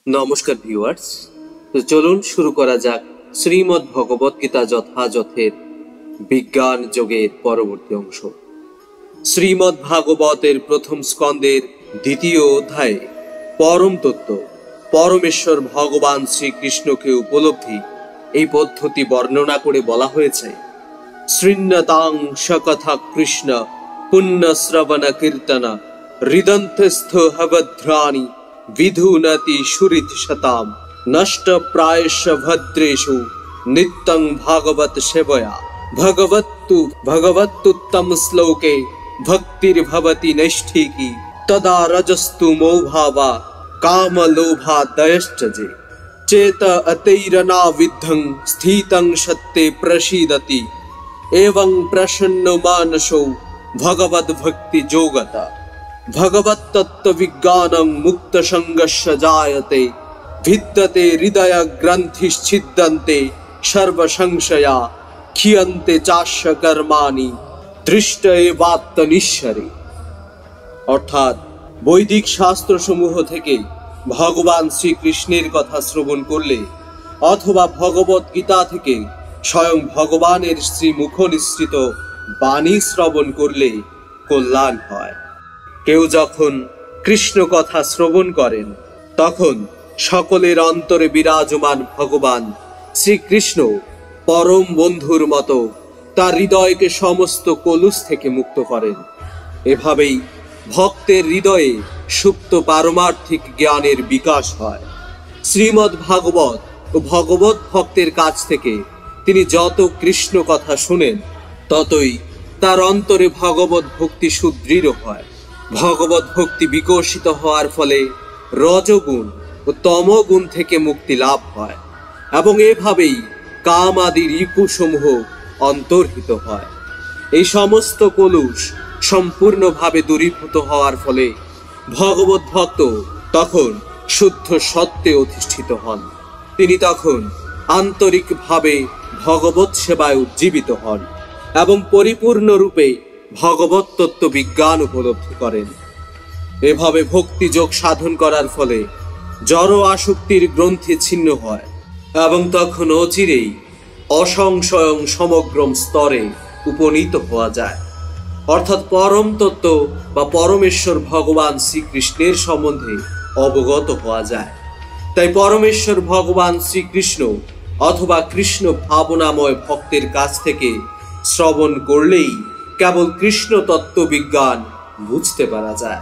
নমস্কার ভিউয়ার্স, তো চলুন শুরু করা যাক শ্রীমদ্ ভগবত গীতা যথাযথের বিজ্ঞান যোগের পরবর্তী অংশ। শ্রীমদ্ ভাগবতের প্রথম স্কন্ধের দ্বিতীয় অধ্যায়ে পরম তত্ত্ব পরমেশ্বর ভগবান শ্রীকৃষ্ণকে উপলব্ধি এই পদ্ধতি বর্ণনা করে বলা হয়েছে, শৃণ্যতাং সকথা কৃষ্ণ পুণ্য শ্রবণ কীর্তন হৃদন্তস্থ হবধ্রাণি विधुनति सुरित शताम नष्ट प्रायश भद्रेषु नित्यं भागवत सेवया भगवत्तुत्तम श्लोके भक्तिर्भवति नैष्ठिकी तदा रजस्तु मोभावा काम लोभा दयश्च जे चेत अतैरना विद्धं स्थितं सत्ते प्रसीदति एवं प्रसन्न मानसो भगवद् भक्ति जोगता भगवत तत्व विज्ञानं मुक्त संगस्य जायते भिद्यते हृदय ग्रंथिश्छिद्यन्ते सर्व संशया क्षीयन्ते चास्य कर्माणि दृष्ट एवात्मनिश्चरे। অর্থাৎ বৈদিক শাস্ত্রসমূহ থেকে ভগবান শ্রীকৃষ্ণের কথা শ্রবণ করলে অথবা ভগবত গীতা থেকে স্বয়ং ভগবানের শ্রীমুখ নিঃসৃত বাণী শ্রবণ করলে কল্যাণ হয়। কেউ যখন কৃষ্ণ কথা শ্রবণ করেন তখন সকলের অন্তরে বিরাজমান ভগবান শ্রীকৃষ্ণ পরম বন্ধুর মতো তার হৃদয়কে সমস্ত কলুষ থেকে মুক্ত করেন। এভাবেই ভক্তের হৃদয়ে সুপ্ত পারমার্থিক জ্ঞানের বিকাশ হয়। শ্রীমদ্ ভাগবত ও ভগবত ভক্তের কাছ থেকে তিনি যত কৃষ্ণ কথা শুনেন ততই তার অন্তরে ভগবত ভক্তি সুদৃঢ় হয়। ভগবত ভক্তি বিকশিত হওয়ার ফলে রজগুণ ও তমগুণ থেকে মুক্তি লাভ হয় এবং এভাবেই কাম আদি রিপুসমূহ অন্তর্হিত হয়। এই সমস্ত কলুষ সম্পূর্ণভাবে দূরীভূত হওয়ার ফলে ভগবত ভক্ত তখন শুদ্ধ সত্যে অধিষ্ঠিত হন। তিনি তখন আন্তরিকভাবে ভগবত সেবায় উজ্জীবিত হন এবং পরিপূর্ণরূপে ভগবত তত্ত্ব বিজ্ঞান উপলব্ধি করেন। এভাবে ভক্তি যোগ সাধন করার ফলে জড় আসক্তির গ্রন্থি ছিন্ন হয় এবং তখন অচিরেই অসংশয়ং সমগ্রম স্তরে উপনীত হওয়া যায়, অর্থাৎ পরম তত্ত্ব বা পরমেশ্বর ভগবান শ্রীকৃষ্ণের সম্বন্ধে অবগত হওয়া যায়। তাই পরমেশ্বর ভগবান শ্রীকৃষ্ণ অথবা কৃষ্ণ ভাবনাময় ভক্তের কাছ থেকে শ্রবণ করলেই কেবল কৃষ্ণ তত্ত্ব বিজ্ঞান বুঝতে পারা যায়।